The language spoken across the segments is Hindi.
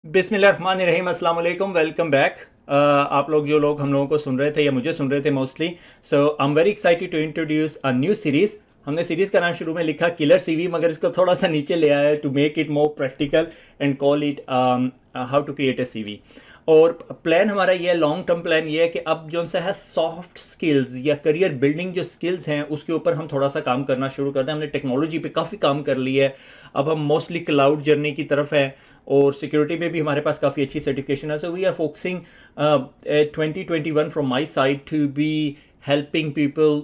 बिस्मिल्लाहिर्रहमानिर्रहीम, अस्सलाम वालेकुम, वेलकम बैक। आप लोग जो लोग हम लोगों को सुन रहे थे या मुझे सुन रहे थे mostly, so I am very excited to introduce a new series. हमने सीरीज़ का नाम शुरू में लिखा किलर सीवी, मगर इसको थोड़ा सा नीचे ले आया to make it more practical and call it how to create a CV. और प्लान हमारा ये है, लॉन्ग टर्म प्लान ये है कि अब जो सा है सॉफ्ट स्किल्स या करियर बिल्डिंग जो स्किल्स हैं उसके ऊपर हम थोड़ा सा काम करना शुरू कर दें। हमने टेक्नोलॉजी पे काफ़ी काम कर लिया है, अब हम मोस्टली क्लाउड जर्नी की तरफ है और सिक्योरिटी में भी हमारे पास काफ़ी अच्छी सर्टिफिकेशन है। So we are focusing 2021 from my side to be helping people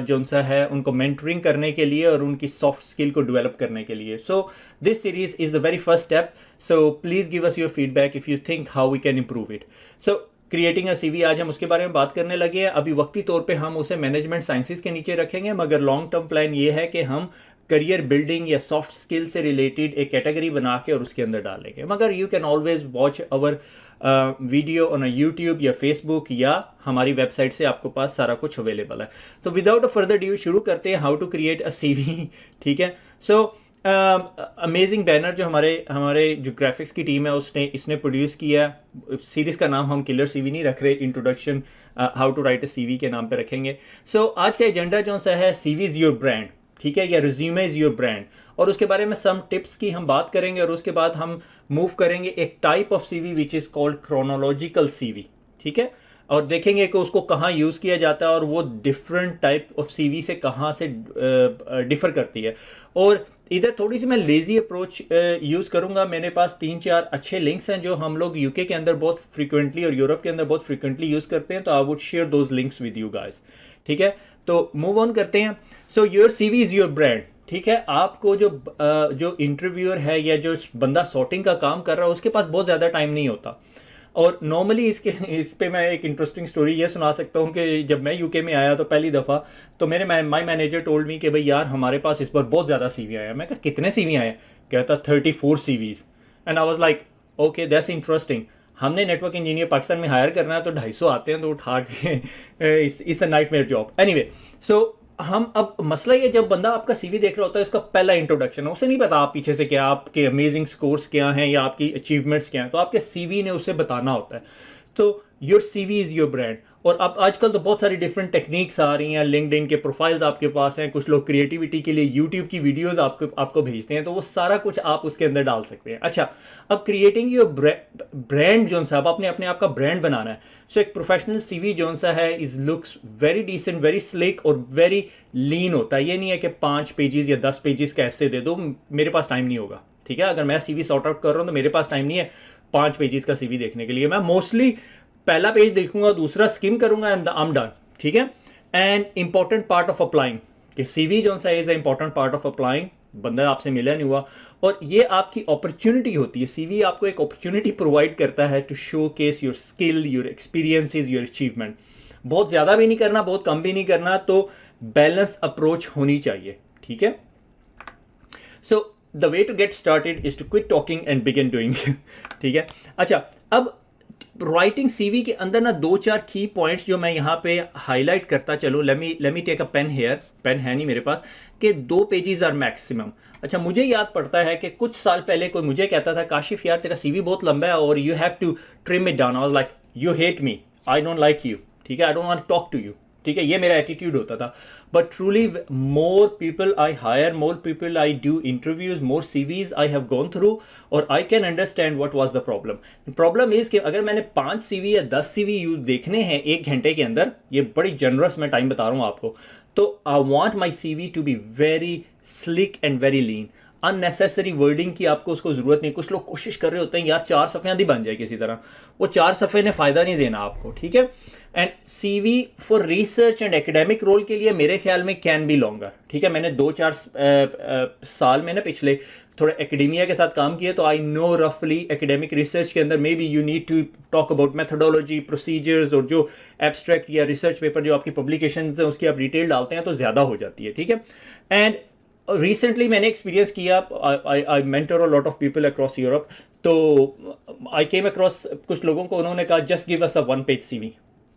जो सा है उनको मेंटरिंग करने के लिए और उनकी सॉफ्ट स्किल को डेवलप करने के लिए। So this series is the very first step, so please give us your feedback if you think how we can improve it. So creating a CV, आज हम उसके बारे में बात करने लगे हैं। अभी वक्ती तौर पे हम उसे मैनेजमेंट साइंसेज के नीचे रखेंगे, मगर लॉन्ग टर्म प्लान ये है कि हम करियर बिल्डिंग या सॉफ्ट स्किल से रिलेटेड एक कैटेगरी बना के और उसके अंदर डालेंगे। मगर you can always watch our video on YouTube या फेसबुक या हमारी वेबसाइट से आपको पास सारा कुछ अवेलेबल है। तो विदाउट अ फर्दर ड्यू शुरू करते हैं how to create a CV. ठीक है, सो अमेजिंग बैनर जो हमारे हमारे जो ग्राफिक्स की टीम है उसने इसने प्रोड्यूस किया। सीरीज़ का नाम हम किलर सीवी नहीं रख रहे, introduction how to write a CV के नाम पे रखेंगे। सो आज का एजेंडा जो सा है सीवी इज़ योर ब्रांड, ठीक है, या रिज्यूमे इज़ योर ब्रांड, और उसके बारे में सम टिप्स की हम बात करेंगे और उसके बाद हम मूव करेंगे एक type of CV which is called chronological CV. ठीक है, और देखेंगे कि उसको कहाँ यूज़ किया जाता है और वो डिफरेंट टाइप ऑफ सीवी से कहाँ से डिफ़र करती है। और इधर थोड़ी सी मैं लेज़ी अप्रोच यूज़ करूँगा। मेरे पास 3-4 अच्छे लिंक्स हैं जो हम लोग यूके के अंदर बहुत फ्रीक्वेंटली और यूरोप के अंदर बहुत फ्रीक्वेंटली यूज़ करते हैं, तो I would share those links with you guys. ठीक है, तो मूव ऑन करते हैं। So your CV is your brand. ठीक है, आपको जो इंटरव्यूअर है या जो बंदा सॉर्टिंग का काम कर रहा है उसके पास बहुत ज़्यादा टाइम नहीं होता। और नॉर्मली इस पे मैं एक इंटरेस्टिंग स्टोरी ये सुना सकता हूँ कि जब मैं यूके में आया तो पहली दफ़ा तो मेरे माई मैनेजर टोल्ड मी कि भाई यार हमारे पास इस बार बहुत ज़्यादा सीवी आया है। मैं कहा कितने सीवी आए? कहता 34 CVs. And I was like okay that's interesting. हमने नेटवर्क इंजीनियर पाकिस्तान में हायर करना है तो 250 आते हैं तो उठा के इस नाइट मेयर जॉब। एनीवे, सो हम अब मसला ये, जब बंदा आपका सीवी देख रहा होता है उसका पहला इंट्रोडक्शन है, उसे नहीं पता आप पीछे से क्या, आपके अमेजिंग स्कोर्स क्या हैं या आपकी अचीवमेंट्स क्या हैं, तो आपके सीवी ने उसे बताना होता है। तो your CV is your brand. और अब आजकल तो बहुत सारी डिफरेंट टेक्निक्स आ रही हैं, लिंक्डइन के प्रोफाइल्स आपके पास हैं, कुछ लोग क्रिएटिविटी के लिए यूट्यूब की वीडियोस आपको भेजते हैं, तो वो सारा कुछ आप उसके अंदर डाल सकते हैं। अच्छा, अब क्रिएटिंग योर ब्रांड जो सा आपने अपने आप का ब्रांड बनाना है। सो एक प्रोफेशनल सीवी जो सा है is looks very decent, very slick और वेरी लीन होता है। ये नहीं है कि 5 पेजेस या 10 पेजेस का ऐसे दे दो, मेरे पास टाइम नहीं होगा। ठीक है, अगर मैं सीवी सॉर्ट आउट कर रहा हूँ तो मेरे पास टाइम नहीं है 5 पेजेस का सीवी देखने के लिए। मैं मोस्टली पहला पेज देखूंगा, दूसरा स्किम करूंगा एंड आई एम डन। ठीक है, and important part of applying कि सीवी जो सा is important part of applying. बंदा आपसे मिला नहीं हुआ और ये आपकी अपॉर्चुनिटी होती है। सीवी आपको एक अपॉर्चुनिटी प्रोवाइड करता है to showcase your skill, your experiences, your achievement. बहुत ज़्यादा भी नहीं करना, बहुत कम भी नहीं करना, तो बैलेंस अप्रोच होनी चाहिए। ठीक है, so the way to get started is to quit talking and begin doing. ठीक है, अच्छा, अब राइटिंग सीवी के अंदर ना 2-4 की पॉइंट्स जो मैं यहाँ पे हाईलाइट करता चलूँ। Let me take a pen here, pen है नहीं मेरे पास, कि 2 पेजेस आर मैक्सिमम। अच्छा, मुझे याद पड़ता है कि कुछ साल पहले कोई मुझे कहता था काशिफ यार तेरा सीवी बहुत लंबा है और you have to trim it down. I was like you hate me, I don't like you. ठीक है, I don't want to talk to you. ठीक है, ये मेरा एटीट्यूड होता था। But truly more people I hire, more people I do interviews, more CVs I have gone through, और I can understand what was the problem. Problem is कि अगर मैंने 5 सीवी या 10 सीवी यू देखने हैं 1 घंटे के अंदर, ये बड़ी जनरस मैं टाइम बता रहा हूँ आपको, तो I want my CV to be very slick and very lean. Unnecessary wording की आपको उसको जरूरत नहीं। कुछ लोग कोशिश कर रहे होते हैं यार 4 सफ़े आधी बन जाए किसी तरह, वो 4 सफ़े ने फ़ायदा नहीं देना आपको। ठीक है, and CV for research and academic role के लिए मेरे ख्याल में कैन बी लॉन्गर। ठीक है, मैंने 2-4 साल में ना पिछले थोड़ा एकेडेमिया के साथ काम किया, तो आई नो रफली एकेडमिक रिसर्च के अंदर maybe you need to talk about methodology, procedures, और जो एब्स्ट्रैक्ट या रिसर्च पेपर जो आपकी पब्लिकेशन है उसकी आप डिटेल डालते हैं तो ज़्यादा हो जाती है। ठीक है, एंड रिसेंटली मैंने एक्सपीरियंस किया, I mentor a lot of people across Europe, तो आई केम अक्रॉस कुछ लोगों को, उन्होंने कहा just give us a 1 page CV.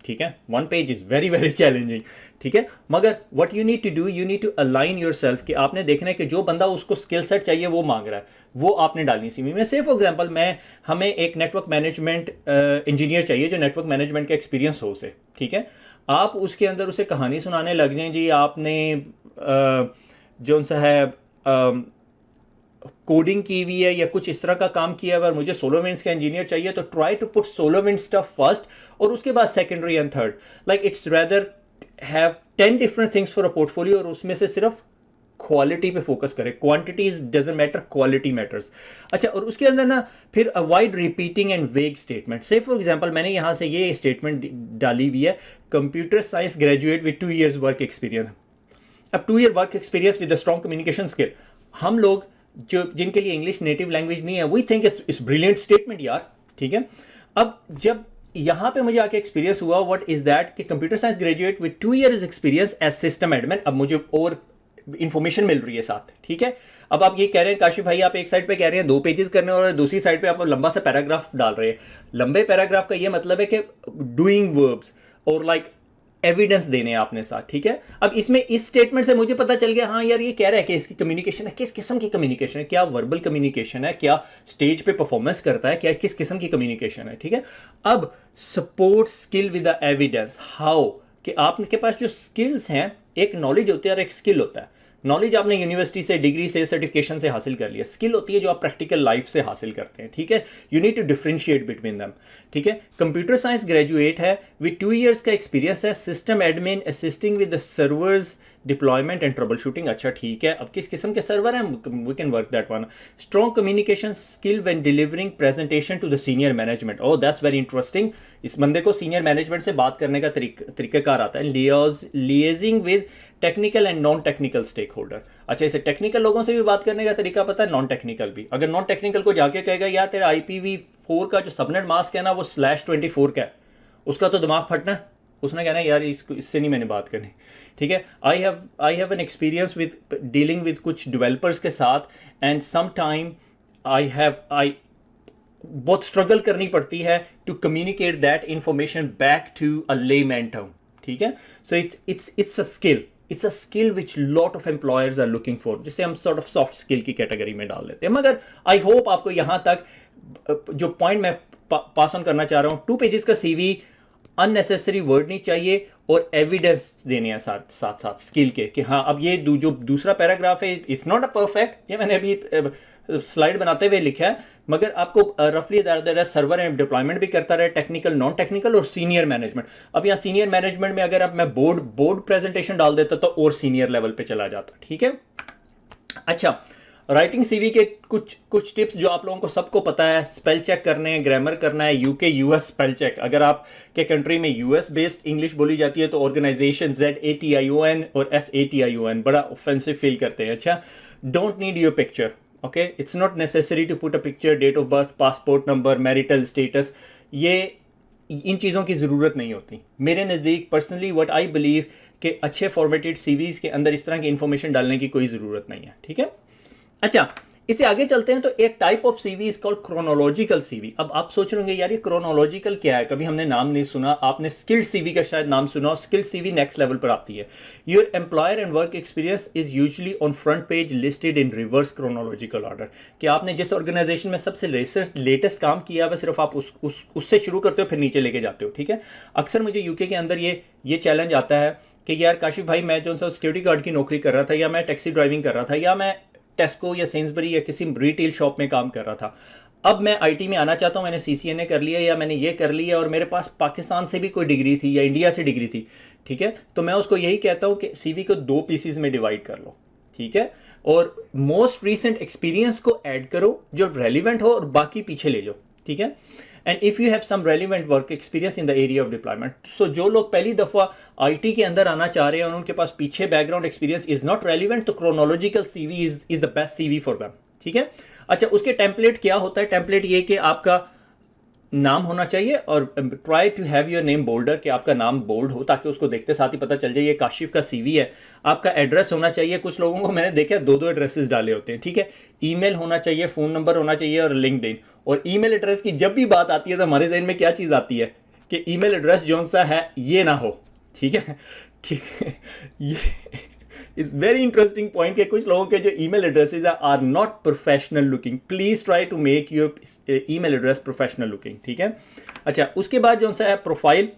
ठीक है, 1 page is very very challenging, ठीक है, मगर what you need to do, you need to align yourself कि आपने देखना है कि जो बंदा उसको स्किल सेट चाहिए वो मांग रहा है, वो आपने डालनी सीवी में। से फॉर एग्जांपल हमें एक नेटवर्क मैनेजमेंट इंजीनियर चाहिए जो नेटवर्क मैनेजमेंट का एक्सपीरियंस हो उसे, ठीक है, आप उसके अंदर उसे कहानी सुनाने लग जाएं जी आपने जो सा है कोडिंग की हुई है या कुछ इस तरह का काम किया है, अगर मुझे सोलोविंड्स का इंजीनियर चाहिए तो ट्राई टू पुट सोलोविंड स्टफ फर्स्ट और उसके बाद secondary and third, like it's rather have 10 different things for a portfolio और उसमें से सिर्फ क्वालिटी पे फोकस करें, quantities doesn't matter, quality matters. अच्छा, और उसके अंदर ना फिर avoid repeating and vague statement. Say for example मैंने यहां से ये स्टेटमेंट डाली हुई है, computer science graduate with 2 years work experience. अब 2 year work experience with strong communication skill, हम लोग जो जिनके लिए इंग्लिश नेटिव लैंग्वेज नहीं है, we think it's brilliant statement यार, ठीक है। अब जब यहां पे मुझे आके एक्सपीरियंस हुआ, व्हाट इज दैट कि computer science graduate with 2 years experience as system admin, अब मुझे और इंफॉर्मेशन मिल रही है साथ, ठीक है। अब आप ये कह रहे हैं काशिफ भाई, आप एक साइड पे कह रहे हैं 2 पेजेस करने और दूसरी साइड पे आप लंबा सा पैराग्राफ डाल रहे हैं। लंबे पैराग्राफ का ये मतलब है कि डूइंग वर्ब्स और लाइक एविडेंस देने हैं आपने साथ, ठीक है। अब इसमें इस स्टेटमेंट से मुझे पता चल गया, हाँ यार ये कह रहा है कि इसकी कम्युनिकेशन है, किस किस्म की कम्युनिकेशन है, क्या वर्बल कम्युनिकेशन है, क्या स्टेज पे परफॉर्मेंस करता है, क्या किस किस्म की कम्युनिकेशन है, ठीक है। अब support skill with the evidence, how कि आपके पास जो स्किल्स हैं, एक नॉलेज होती है और एक स्किल होता है। नॉलेज आपने यूनिवर्सिटी से, डिग्री से, सर्टिफिकेशन से हासिल कर लिया, स्किल होती है जो आप प्रैक्टिकल लाइफ से हासिल करते हैं, ठीक है। You need to differentiate between them, ठीक है। कंप्यूटर साइंस ग्रेजुएट है विद 2 years का एक्सपीरियंस है, system admin assisting with the servers deployment and troubleshooting. अच्छा ठीक है, अब किस किस्म के सर्वर हैं, we can work that one. Strong communication skill when delivering presentation to the senior management, oh that's very interesting. इस बंदे को सीनियर मैनेजमेंट से बात करने का तरीकाकार आता है। Liaising with technical and non technical stakeholder, अच्छा इसे टेक्निकल लोगों से भी बात करने का तरीका पता है, नॉन टेक्निकल भी। अगर नॉन टेक्निकल को जाके कहेगा यार तेरा IPv4 का जो सबनेट मास्क है ना वो /24 का है, उसका तो दिमाग फटना है, उसने कहना है यार इससे नहीं मैंने बात करनी, ठीक है। I have an experience with dealing with कुछ डेवलपर्स के साथ एंड सम टाइम आई बहुत स्ट्रगल करनी पड़ती है to communicate that information back to a layman term, ठीक है। So it's a skill which lot of employers are looking for, जिसे हम सॉर्ट ऑफ सॉफ्ट स्किल की कैटेगरी में डाल लेते हैं। मगर आई होप आपको यहां तक जो पॉइंट मैं पास ऑन करना चाह रहा हूं, 2 पेजेस का CV, अननेसेसरी वर्ड नहीं चाहिए और एविडेंस देने हैं साथ साथ साथ स्किल के कि हाँ अब ये जो दूसरा पैराग्राफ है इट्स नॉट अ परफेक्ट, ये मैंने अभी स्लाइड बनाते हुए लिखा है, मगर आपको रफली सर्वर एंड डिप्लॉयमेंट भी करता रहे, टेक्निकल, नॉन टेक्निकल और सीनियर मैनेजमेंट। अब यहाँ सीनियर मैनेजमेंट में अगर अब मैं बोर्ड प्रेजेंटेशन डाल देता तो और सीनियर लेवल पे चला जाता, ठीक है। अच्छा, राइटिंग CV के कुछ टिप्स जो आप लोगों को सबको पता है, स्पेल चेक करने हैं, ग्रामर करना है, UK US स्पेल चेक। अगर आपके कंट्री में US बेस्ड इंग्लिश बोली जाती है तो ऑर्गेनाइजेशन ZATION और SATION बड़ा ऑफेंसिव फील करते हैं। अच्छा, don't need your picture, okay, it's not necessary to put a picture, date of birth, passport number, marital status, ये इन चीज़ों की ज़रूरत नहीं होती मेरे नज़दीक। पर्सनली व्हाट आई बिलीव कि अच्छे फॉर्मेटेड CVs के अंदर इस तरह की इंफॉर्मेशन डालने की कोई ज़रूरत नहीं है, ठीक है। अच्छा, इसे आगे चलते हैं तो एक type of CV is called chronological CV। अब आप सोच रहे होंगे यार ये क्रोनोलॉजिकल क्या है, कभी हमने नाम नहीं सुना, आपने स्किल्ड CV का शायद नाम सुना, स्किल्ड CV नेक्स्ट लेवल पर आती है। Your employer and work experience is usually on front page listed in reverse chronological order, कि आपने जिस ऑर्गेनाइजेशन में सबसे लेटेस्ट काम किया है सिर्फ आप उससे शुरू करते हो फिर नीचे लेके जाते हो, ठीक है। अक्सर मुझे UK के अंदर ये चैलेंज आता है कि यार काशिफ भाई मैं जो सा सिक्योरिटी गार्ड की नौकरी कर रहा था, या मैं टैक्सी ड्राइविंग कर रहा था, या मैं टेस्को या सेंसबरी या किसी रिटेल शॉप में काम कर रहा था, अब मैं IT में आना चाहता हूं, मैंने CCNA कर लिया या मैंने ये कर लिया और मेरे पास पाकिस्तान से भी कोई डिग्री थी या इंडिया से डिग्री थी, ठीक है। तो मैं उसको यही कहता हूं कि CV को 2 पीसीज में डिवाइड कर लो, ठीक है, और मोस्ट रीसेंट एक्सपीरियंस को ऐड करो जो रेलिवेंट हो और बाकी पीछे ले जाओ, ठीक है। And if you have some relevant work experience in the area of deployment, so जो लोग पहली दफा IT के अंदर आना चाह रहे हैं और उनके पास पीछे background experience is not relevant, तो chronological CV is the best CV for them, ठीक है। अच्छा, उसके टेम्पलेट क्या होता है, टेम्पलेट ये कि आपका नाम होना चाहिए और try to have your name bolder, कि आपका नाम बोल्ड हो ताकि उसको देखते साथ ही पता चल जाए ये काशिफ का CV है। आपका एड्रेस होना चाहिए, कुछ लोगों को मैंने देखा 2 एड्रेसेस डाले होते हैं, ठीक है। ईमेल होना चाहिए, फ़ोन नंबर होना चाहिए और लिंक्डइन। और ईमेल एड्रेस की जब भी बात आती है तो हमारे जहन में क्या चीज़ आती है, कि ईमेल एड्रेस जो सा है ये ना हो, ठीक है कि ये इज वेरी इंटरेस्टिंग पॉइंट कि कुछ लोगों के जो email addresses are not professional looking. Please try to make your email address professional looking, ठीक है। अच्छा, उसके बाद जो सा है प्रोफाइल,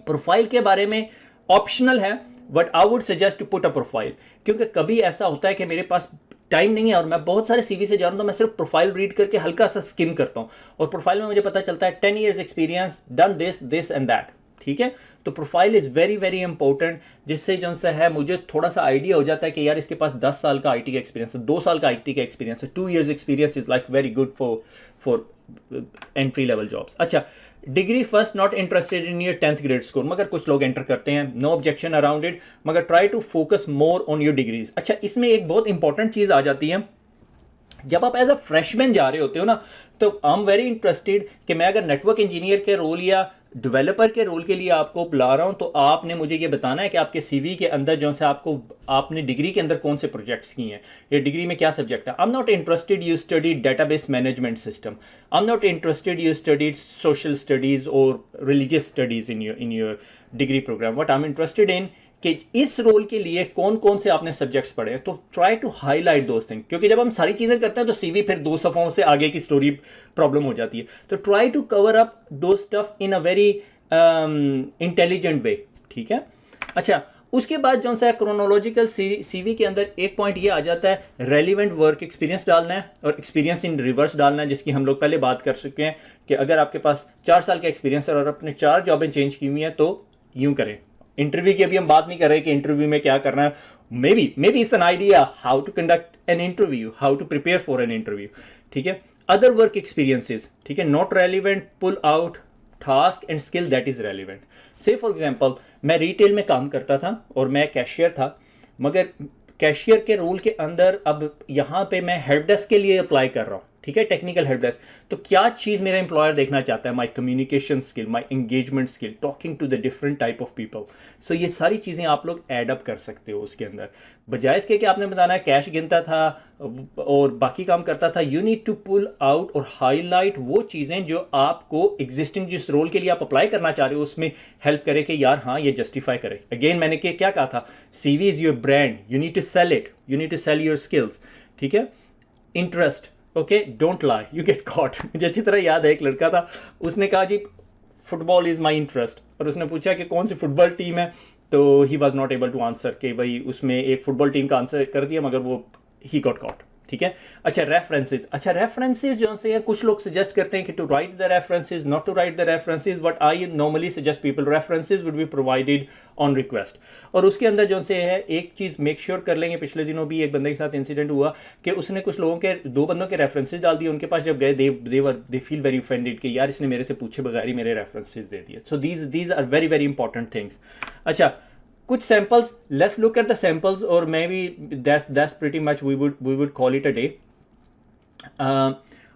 प्रोफाइल के बारे में ऑप्शनल है, but I would suggest to put a profile, क्योंकि कभी ऐसा होता है कि मेरे पास टाइम नहीं है और मैं बहुत सारे सीवी से जा रहा हूं, तो मैं सिर्फ प्रोफाइल रीड करके हल्का सा स्किम करता हूं और प्रोफाइल में मुझे पता चलता है 10 years experience, done this this and that, ठीक है। तो profile is very very important, जिससे जो सा है मुझे थोड़ा सा आइडिया हो जाता है कि यार इसके पास 10 साल का आईटी का एक्सपीरियंस है, 2 साल का आईटी का एक्सपीरियंस है, 2 years experience is like very good for entry level jobs. अच्छा, degree first, not interested in your 10th grade score, मगर कुछ लोग एंटर करते हैं, नो ऑब्जेक्शन अराउंड इट, मगर try to focus more on your degrees. अच्छा, इसमें एक बहुत इंपॉर्टेंट चीज आ जाती है, जब आप एज अ फ्रेशमैन जा रहे होते हो ना, तो आई एम वेरी इंटरेस्टेड कि मैं अगर नेटवर्क इंजीनियर के रोल या डेवलपर के रोल के लिए आपको बुला रहा हूं, तो आपने मुझे ये बताना है कि आपके सीवी के अंदर जो से आपने डिग्री के अंदर कौन से प्रोजेक्ट्स किए हैं, ये डिग्री में क्या सब्जेक्ट है। I am not interested you study database management system, I am not interested you studied social studies और religious studies in your degree program. What I am interested in कि इस रोल के लिए कौन कौन से आपने सब्जेक्ट्स पढ़े हैं, तो try to highlight those thing, क्योंकि जब हम सारी चीजें करते हैं तो सीवी फिर 2 सफ़ों से आगे की स्टोरी प्रॉब्लम हो जाती है। तो try to cover up the stuff in a very intelligent way, ठीक है। अच्छा, उसके बाद जो सा क्रोनोलॉजिकल सीवी के अंदर एक पॉइंट ये आ जाता है, रेलिवेंट वर्क एक्सपीरियंस डालना है और एक्सपीरियंस इन रिवर्स डालना है, जिसकी हम लोग पहले बात कर चुके हैं कि अगर आपके पास 4 साल का एक्सपीरियंस है और अपने 4 जॉबें चेंज की हुई हैं तो यूं करें। इंटरव्यू की अभी हम बात नहीं कर रहे कि इंटरव्यू में क्या करना है, maybe it's an idea how to conduct an interview, how to prepare for an interview, ठीक है। अदर वर्क एक्सपीरियंसेस, ठीक है, not relevant, pull out task and skill that is relevant. Say for example, मैं रिटेल में काम करता था और मैं कैशियर था, मगर कैशियर के रोल के अंदर अब यहाँ पे मैं हेल्प डेस्क के लिए अप्लाई कर रहा हूँ, ठीक है, टेक्निकल हेल्प डेस्क। तो क्या चीज़ मेरा एम्प्लॉयर देखना चाहता है, my communication skill, my engagement skill, talking to the different type of people. So ये सारी चीज़ें आप लोग एड अप कर सकते हो उसके अंदर, बजाय इसके कि आपने बताना है कैश गिनता था और बाकी काम करता था। You need to pull out और हाईलाइट वो चीज़ें जो आपको एग्जिस्टिंग जिस रोल के लिए आप अप्लाई करना चाह रहे हो उसमें हेल्प करे कि यार हाँ ये जस्टिफाई करे। अगेन मैंने क्या कहा था, CV is your brand, you need to sell it, you need to sell your skills, ठीक है। Interest, okay, don't lie, you get caught. मुझे अच्छी तरह याद है, एक लड़का था, उसने कहा जी फुटबॉल इज़ माई इंटरेस्ट, और उसने पूछा कि कौन सी फुटबॉल टीम है, तो he was not able to answer कि भाई उसमें एक फुटबॉल टीम का आंसर कर दिया, मगर वो ही गॉट कॉट, ठीक है। अच्छा, रेफरेंसेस, अच्छा रेफरेंसेस जो से कुछ लोग सजेस्ट करते हैं कि to write the references, not to write the references, but I normally suggest people references would be provided on request. और उसके अंदर जो से है एक चीज़ मेक श्योर कर लेंगे, पिछले दिनों भी एक बंदे के साथ इंसिडेंट हुआ कि उसने कुछ लोगों के 2 बंदों के रेफरेंसेस डाल दिए, उनके पास जब गए दे फील वेरी ऑफेंडेड कि यार इसने मेरे से पूछे बगैर ही मेरे रेफरेंसेस दे दिए। So these are very very important things. अच्छा, कुछ samples, let's look at the samples, और maybe that's pretty much we would call it a day.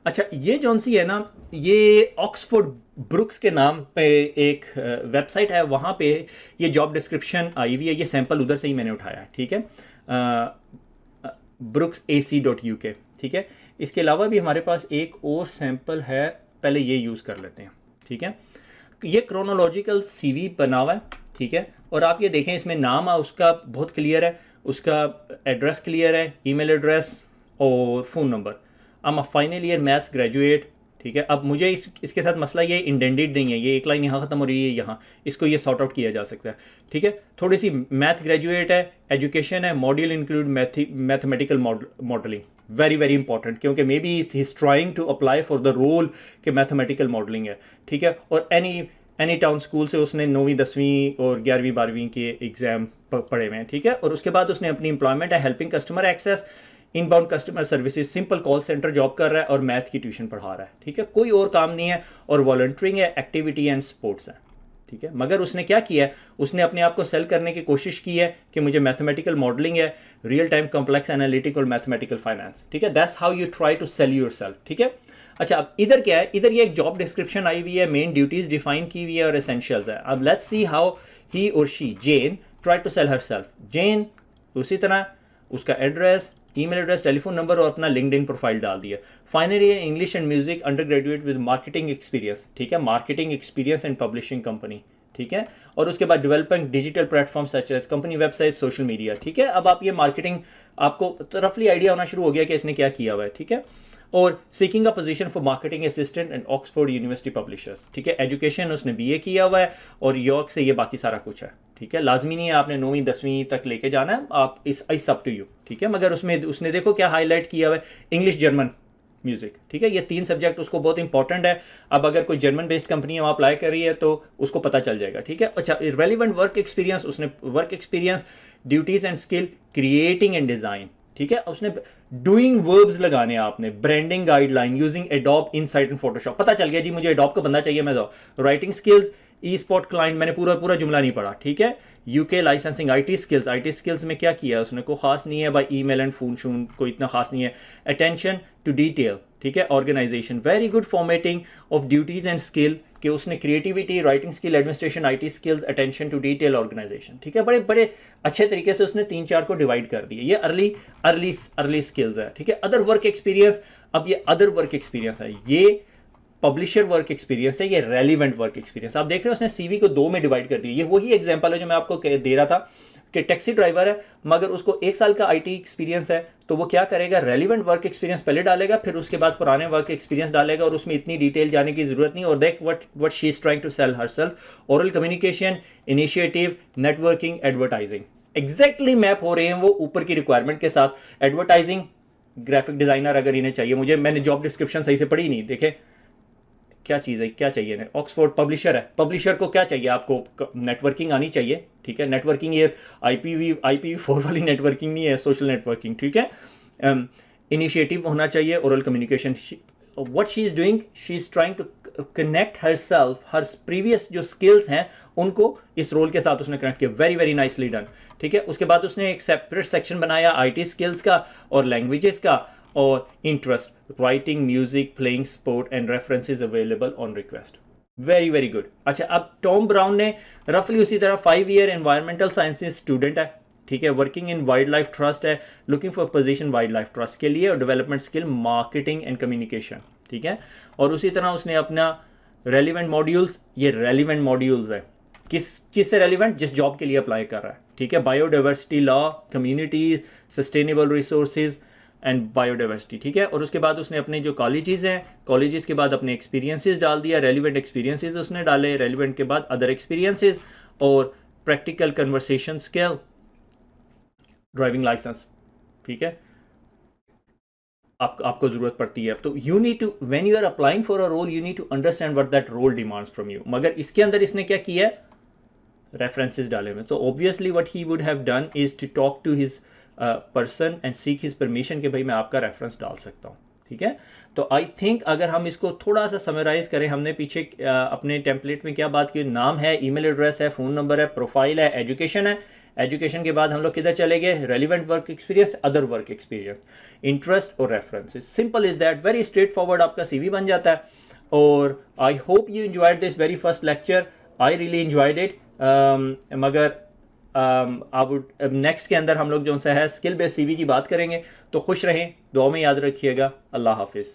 अच्छा, ये जौन सी है ना, ये ऑक्सफोर्ड ब्रुक्स के नाम पे एक वेबसाइट है, वहाँ पे ये जॉब डिस्क्रिप्शन आई हुई है, ये सैंपल उधर से ही मैंने उठाया है, ठीक है, brooks.ac.uk, ठीक है। इसके अलावा भी हमारे पास एक और सैंपल है, पहले ये यूज़ कर लेते हैं, ठीक है। ये क्रोनोलॉजिकल सीवी बना हुआ है, ठीक है, और आप ये देखें इसमें नाम है उसका बहुत क्लियर है, उसका एड्रेस क्लियर है, ईमेल एड्रेस और phone number. I am a final year maths graduate, ठीक है। अब मुझे इसके साथ मसला ये इंडेंटेड नहीं है, ये एक लाइन यहाँ ख़त्म हो रही है यहाँ, इसको ये सॉर्ट आउट किया जा सकता है, ठीक है। थोड़ी सी मैथ ग्रेजुएट है, एजुकेशन है, module include mathematical modelling, very very important, क्योंकि maybe he is trying to apply for the role के मैथमेटिकल मॉडलिंग है, ठीक है। और एनी टाउन स्कूल से उसने 9वीं 10वीं और 11वीं 12वीं के एग्ज़ाम पढ़े हुए हैं, ठीक है। और उसके बाद उसने अपनी एम्प्लॉयमेंट है helping customer access, inbound customer services, simple call centre job कर रहा है और मैथ की ट्यूशन पढ़ा रहा है, ठीक है। कोई और काम नहीं है, और वॉलंटियरिंग है, एक्टिविटी एंड स्पोर्ट्स है, ठीक है। मगर उसने क्या किया है, उसने अपने आप को सेल करने की कोशिश की है कि मुझे मैथमेटिकल मॉडलिंग है, रियल टाइम कॉम्प्लेक्स एनालिटिक और मैथमेटिकल फाइनेंस, ठीक है। That's how you try to sell yourself, ठीक है। अच्छा, अब इधर क्या है, इधर ये एक जॉब डिस्क्रिप्शन आई हुई है, मेन ड्यूटीज डिफाइन की हुई है और एसेंशियल्स है। अब लेट्स सी हाउ ही और she, Jane, try to sell herself. Jane उसी तरह उसका address, email address, telephone number और अपना लिंक्डइन प्रोफाइल डाल दिया। Finally English and music undergraduate with marketing experience, ठीक है, marketing experience and publishing company, ठीक है। और उसके बाद developing digital platform such as company website, social media, ठीक है। अब आप ये मार्केटिंग, आपको रफली आइडिया होना शुरू हो गया कि इसने क्या किया हुआ है, ठीक है। और seeking a position for marketing assistant and Oxford university publishers, ठीक है। एजुकेशन उसने बीए किया हुआ है और यॉर्क से ये बाकी सारा कुछ है, ठीक है। लाजमी नहीं है आपने 9वीं 10वीं तक लेके जाना है, आप इस अप टू यू, ठीक है। मगर उसमें उसने देखो क्या हाईलाइट किया हुआ है, इंग्लिश, जर्मन, म्यूजिक, ठीक है। ये 3 सब्जेक्ट उसको बहुत इंपॉर्टेंट है। अब अगर कोई जर्मन बेस्ड कंपनी है वहाँ अप्लाई कर रही है तो उसको पता चल जाएगा, ठीक है। अच्छा, रेलिवेंट वर्क एक्सपीरियंस, उसने work experience, duties and skill, creating and design, ठीक है। उसने डूइंग वर्ब्स लगाने हैं आपने, branding guideline using adobe insight and Photoshop, पता चल गया जी मुझे एडोब का बंदा चाहिए, मैं जाओ। राइटिंग स्किल्स, ई स्पॉट क्लाइंट, मैंने पूरा जुमला नहीं पढ़ा, ठीक है। यूके लाइसेंसिंग, आईटी स्किल्स में क्या किया है उसने, कोई खास नहीं है भाई, ईमेल एंड फोन शून कोई इतना खास नहीं है। अटेंशन टू डिटेल, ठीक है। Organisation, very good formatting of duties and skill, कि उसने creativity, writing skill, administration, IT skills, attention to detail, organisation, ठीक है। बड़े अच्छे तरीके से उसने 3-4 को डिवाइड कर दिए। ये अर्ली स्किल्स है, ठीक है। अदर वर्क एक्सपीरियंस, अब ये अदर वर्क एक्सपीरियंस है, ये पब्लिशर वर्क एक्सपीरियंस है, ये रेलिवेंट वर्क एक्सपीरियंस। आप देख रहे हो उसने सीवी को 2 में डिवाइड कर दिया। ये वही एग्जांपल है जो मैं आपको दे रहा था कि टैक्सी ड्राइवर है मगर उसको 1 साल का आईटी एक्सपीरियंस है, तो वो क्या करेगा, रेलिवेंट वर्क एक्सपीरियंस पहले डालेगा, फिर उसके बाद पुराने वर्क एक्सपीरियंस डालेगा, और उसमें इतनी डिटेल जाने की जरूरत नहीं। और देख what she is trying to sell herself, oral communication, initiative, networking, advertising, exactly map हो रहे हैं वो ऊपर की रिक्वायरमेंट के साथ। एडवर्टाइजिंग, ग्राफिक डिजाइनर अगर इन्हें चाहिए, मुझे मैंने जॉब डिस्क्रिप्शन सही से पढ़ी नहीं, देखे क्या चीज़ है, क्या चाहिए इन्हें। ऑक्सफोर्ड पब्लिशर है, पब्लिशर को क्या चाहिए, आपको नेटवर्किंग आनी चाहिए, ठीक है। नेटवर्किंग ये IPv4 वाली नेटवर्किंग नहीं है, सोशल नेटवर्किंग, ठीक है। इनिशिएटिव होना चाहिए, oral communication. What she is doing, she is trying to connect herself, her previous जो स्किल्स हैं उनको इस रोल के साथ उसने कनेक्ट किया, वेरी नाइसली डन, ठीक है। उसके बाद उसने एक सेपरेट सेक्शन बनाया आईटी स्किल्स का और लैंग्वेजेस का, और interest, writing, music, playing sport and references available on request, very good. अच्छा, अब टॉम ब्राउन ने रफली उसी तरह 5 ईयर एनवायरमेंटल साइंसेज स्टूडेंट है, ठीक है। Working in wildlife trust है, looking for position wildlife trust के लिए, और development skill, marketing and communication, ठीक है। और उसी तरह उसने अपना रेलिवेंट मॉड्यूल्स, ये रेलिवेंट मॉड्यूल्स है, किस चीज़ से रेलिवेंट, जिस जॉब के लिए अप्लाई कर रहा है, ठीक है। Biodiversity law, communities, sustainable resources and biodiversity, ठीक है। और उसके बाद उसने अपने जो कॉलेजेस हैं, कॉलेजेस के बाद अपने एक्सपीरियंसेस डाल दिया, रेलिवेंट एक्सपीरियंसेस उसने डाले, रेलिवेंट के बाद अदर एक्सपीरियंसेस, और practical conversation skill, driving licence, ठीक है, आपको जरूरत पड़ती है। तो you need to, when you are applying for a role, you need to understand what that role demands from you. मगर इसके अंदर इसने क्या किया है, रेफरेंसेस डाले हुए। तो obviously what he would have done is to talk to his person and seek his permission कि भाई मैं आपका रेफरेंस डाल सकता हूँ, ठीक है। तो आई थिंक अगर हम इसको थोड़ा सा समराइज करें, हमने पीछे अपने टेम्पलेट में क्या बात की, नाम है, ईमेल एड्रेस है, फ़ोन नंबर है, प्रोफाइल है, एजुकेशन है। एजुकेशन के बाद हम लोग किधर चले गए, relevant work experience, other work experience, interest और references. Simple is that, very straightforward आपका CV बन जाता है। और I hope you enjoyed this very first lecture, I really enjoyed it. मगर नेक्स्ट के अंदर हम लोग जो सा है स्किल बेस्ड CV की बात करेंगे। तो खुश रहें, दुआ में याद रखिएगा। अल्लाह हाफिज़।